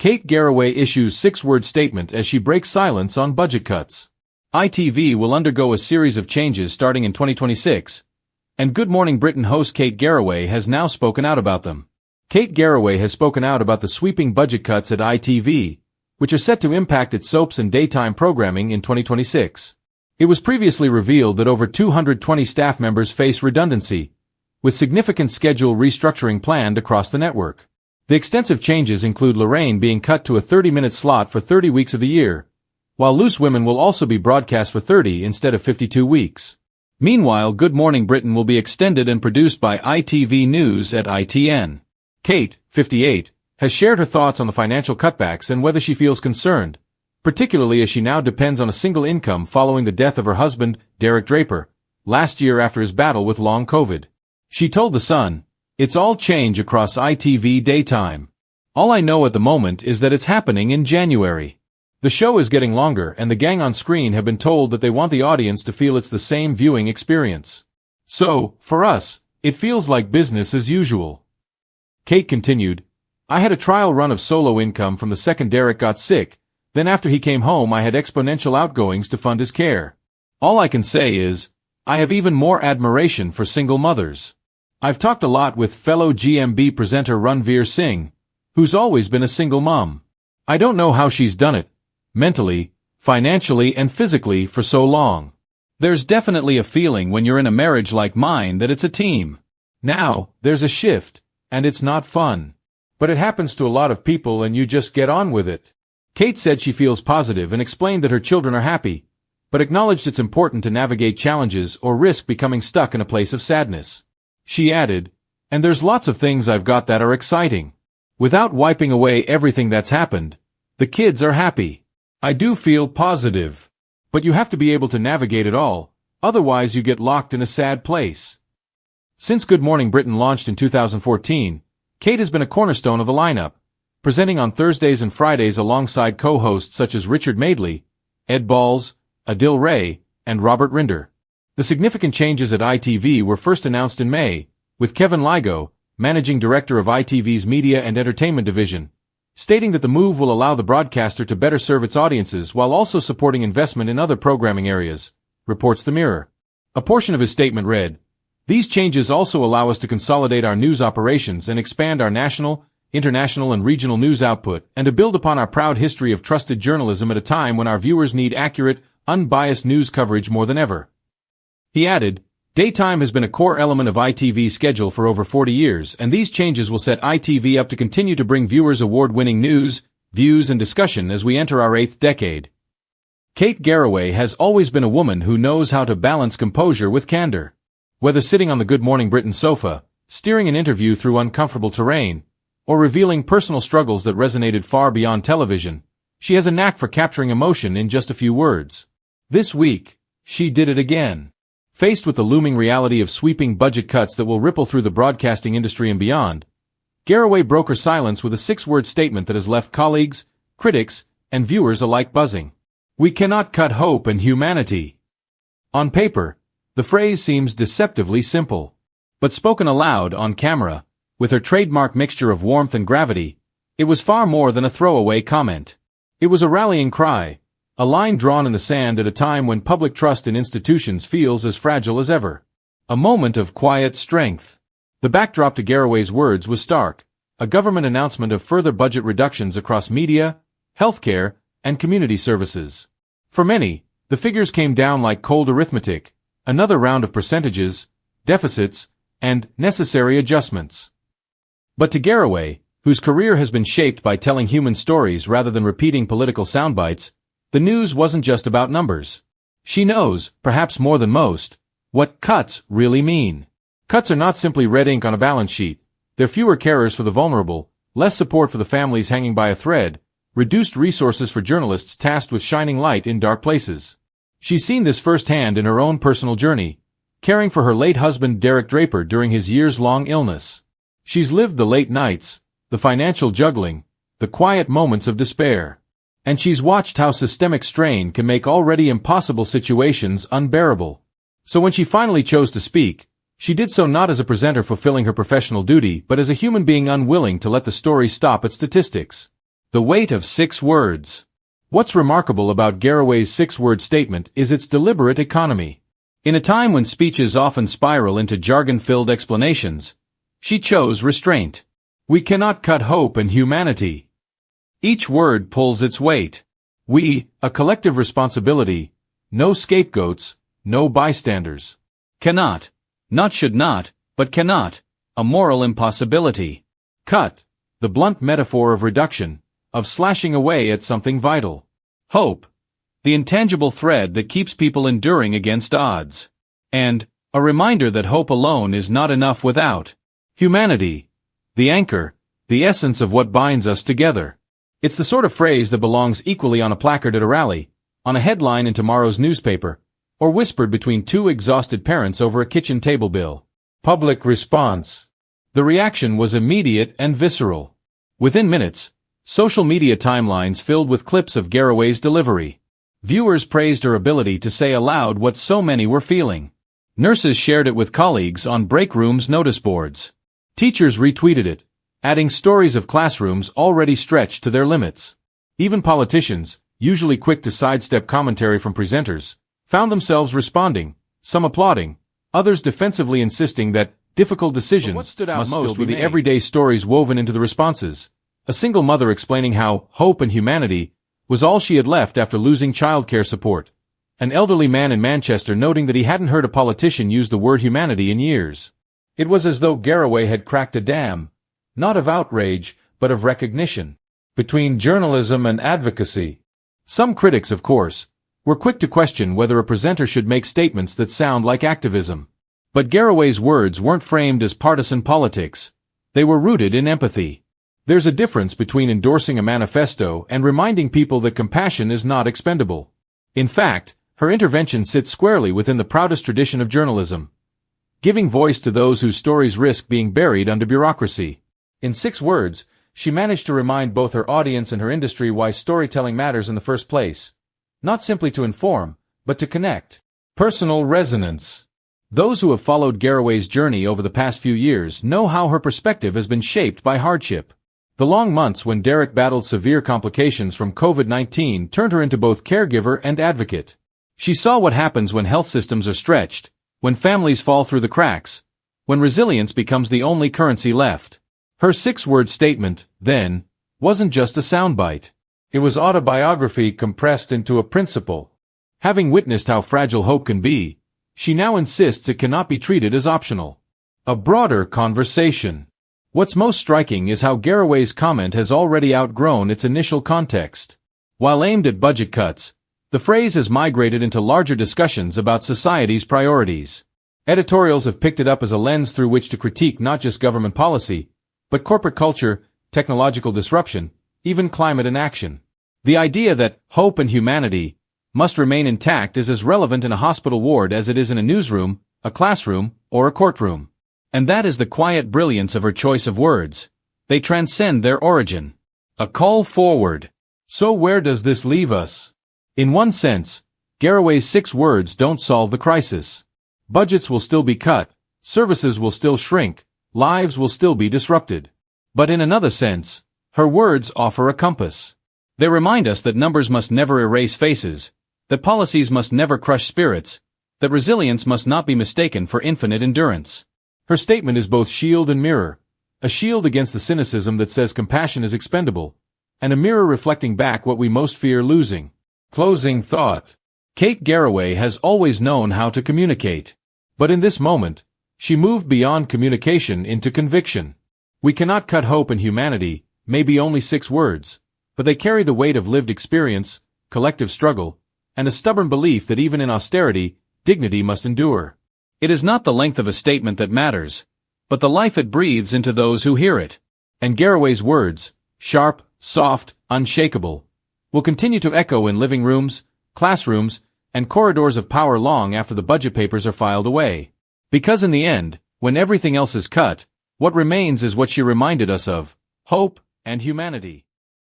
Kate Garraway issues six-word statement as she breaks silence on budget cuts. ITV will undergo a series of changes starting in 2026, and Good Morning Britain host Kate Garraway has now spoken out about them. Kate Garraway has spoken out about the sweeping budget cuts at ITV, which are set to impact its soaps and daytime programming in 2026. It was previously revealed that over 220 staff members face redundancy, with significant schedule restructuring planned across the network. The extensive changes include Lorraine being cut to a 30-minute slot for 30 weeks of the year, while Loose Women will also be broadcast for 30 instead of 52 weeks. Meanwhile, Good Morning Britain will be extended and produced by ITV News at ITN. Kate, 58, has shared her thoughts on the financial cutbacks and whether she feels concerned, particularly as she now depends on a single income following the death of her husband, Derek Draper, last year after his battle with long COVID. She told The Sun, "It's all change across ITV daytime. All I know at the moment is that it's happening in January. The show is getting longer and the gang on screen have been told that they want the audience to feel it's the same viewing experience. So, for us, it feels like business as usual." Kate continued, "I had a trial run of solo income from the second Derek got sick, then after he came home I had exponential outgoings to fund his care. All I can say is, I have even more admiration for single mothers. I've talked a lot with fellow GMB presenter Ranveer Singh, who's always been a single mom. I don't know how she's done it, mentally, financially and physically for so long. There's definitely a feeling when you're in a marriage like mine that it's a team. Now, there's a shift, and it's not fun. But it happens to a lot of people and you just get on with it." Kate said she feels positive and explained that her children are happy, but acknowledged it's important to navigate challenges or risk becoming stuck in a place of sadness. She added, "And there's lots of things I've got that are exciting. Without wiping away everything that's happened, the kids are happy. I do feel positive. But you have to be able to navigate it all, otherwise you get locked in a sad place." Since Good Morning Britain launched in 2014, Kate has been a cornerstone of the lineup, presenting on Thursdays and Fridays alongside co-hosts such as Richard Madeley, Ed Balls, Adil Ray, and Robert Rinder. The significant changes at ITV were first announced in May, with Kevin Ligo, managing director of ITV's Media and Entertainment Division, stating that the move will allow the broadcaster to better serve its audiences while also supporting investment in other programming areas, reports The Mirror. A portion of his statement read, "These changes also allow us to consolidate our news operations and expand our national, international and regional news output, and to build upon our proud history of trusted journalism at a time when our viewers need accurate, unbiased news coverage more than ever." He added, "Daytime has been a core element of ITV's schedule for over 40 years, and these changes will set ITV up to continue to bring viewers award-winning news, views and discussion as we enter our 8th decade." Kate Garraway has always been a woman who knows how to balance composure with candor. Whether sitting on the Good Morning Britain sofa, steering an interview through uncomfortable terrain, or revealing personal struggles that resonated far beyond television, she has a knack for capturing emotion in just a few words. This week, she did it again. Faced with the looming reality of sweeping budget cuts that will ripple through the broadcasting industry and beyond, Garraway broke her silence with a six-word statement that has left colleagues, critics, and viewers alike buzzing. "We cannot cut hope and humanity." On paper, the phrase seems deceptively simple. But spoken aloud on camera, with her trademark mixture of warmth and gravity, it was far more than a throwaway comment. It was a rallying cry, a line drawn in the sand at a time when public trust in institutions feels as fragile as ever. A moment of quiet strength. The backdrop to Garraway's words was stark, a government announcement of further budget reductions across media, healthcare, and community services. For many, the figures came down like cold arithmetic, another round of percentages, deficits, and necessary adjustments. But to Garraway, whose career has been shaped by telling human stories rather than repeating political soundbites, the news wasn't just about numbers. She knows, perhaps more than most, what cuts really mean. Cuts are not simply red ink on a balance sheet. They're fewer carers for the vulnerable, less support for the families hanging by a thread, reduced resources for journalists tasked with shining light in dark places. She's seen this firsthand in her own personal journey, caring for her late husband Derek Draper during his years-long illness. She's lived the late nights, the financial juggling, the quiet moments of despair. And she's watched how systemic strain can make already impossible situations unbearable. So when she finally chose to speak, she did so not as a presenter fulfilling her professional duty but as a human being unwilling to let the story stop at statistics. The weight of 6 words. What's remarkable about Garraway's 6-word statement is its deliberate economy. In a time when speeches often spiral into jargon-filled explanations, she chose restraint. We cannot cut hope and humanity. Each word pulls its weight. We, a collective responsibility, no scapegoats, no bystanders. Cannot, not should not, but cannot, a moral impossibility. Cut, the blunt metaphor of reduction, of slashing away at something vital. Hope, the intangible thread that keeps people enduring against odds. And, a reminder that hope alone is not enough without humanity, the anchor, the essence of what binds us together. It's the sort of phrase that belongs equally on a placard at a rally, on a headline in tomorrow's newspaper, or whispered between 2 exhausted parents over a kitchen table bill. Public response. The reaction was immediate and visceral. Within minutes, social media timelines filled with clips of Garraway's delivery. Viewers praised her ability to say aloud what so many were feeling. Nurses shared it with colleagues on break rooms' notice boards. Teachers retweeted it, adding stories of classrooms already stretched to their limits. Even politicians, usually quick to sidestep commentary from presenters, found themselves responding, some applauding, others defensively insisting that difficult decisions must still be the everyday stories woven into the responses. A single mother explaining how hope and humanity was all she had left after losing childcare support. An elderly man in Manchester noting that he hadn't heard a politician use the word humanity in years. It was as though Garraway had cracked a dam, not of outrage, but of recognition, between journalism and advocacy. Some critics, of course, were quick to question whether a presenter should make statements that sound like activism. But Garraway's words weren't framed as partisan politics. They were rooted in empathy. There's a difference between endorsing a manifesto and reminding people that compassion is not expendable. In fact, her intervention sits squarely within the proudest tradition of journalism, giving voice to those whose stories risk being buried under bureaucracy. In 6 words, she managed to remind both her audience and her industry why storytelling matters in the first place. Not simply to inform, but to connect. Personal resonance. Those who have followed Garraway's journey over the past few years know how her perspective has been shaped by hardship. The long months when Derek battled severe complications from COVID-19 turned her into both caregiver and advocate. She saw what happens when health systems are stretched, when families fall through the cracks, when resilience becomes the only currency left. Her 6-word statement, then, wasn't just a soundbite. It was autobiography compressed into a principle. Having witnessed how fragile hope can be, she now insists it cannot be treated as optional. A broader conversation. What's most striking is how Garraway's comment has already outgrown its initial context. While aimed at budget cuts, the phrase has migrated into larger discussions about society's priorities. Editorials have picked it up as a lens through which to critique not just government policy, but corporate culture, technological disruption, even climate inaction. The idea that hope and humanity must remain intact is as relevant in a hospital ward as it is in a newsroom, a classroom, or a courtroom. And that is the quiet brilliance of her choice of words. They transcend their origin. A call forward. So where does this leave us? In one sense, Garraway's 6 words don't solve the crisis. Budgets will still be cut, services will still shrink, lives will still be disrupted. But in another sense, her words offer a compass. They remind us that numbers must never erase faces, that policies must never crush spirits, that resilience must not be mistaken for infinite endurance. Her statement is both shield and mirror, a shield against the cynicism that says compassion is expendable, and a mirror reflecting back what we most fear losing. Closing thought. Kate Garraway has always known how to communicate. But in this moment, she moved beyond communication into conviction. We cannot cut hope and humanity, maybe only 6 words, but they carry the weight of lived experience, collective struggle, and a stubborn belief that even in austerity, dignity must endure. It is not the length of a statement that matters, but the life it breathes into those who hear it. And Garraway's words, sharp, soft, unshakable, will continue to echo in living rooms, classrooms, and corridors of power long after the budget papers are filed away. Because in the end, when everything else is cut, what remains is what she reminded us of: hope and humanity.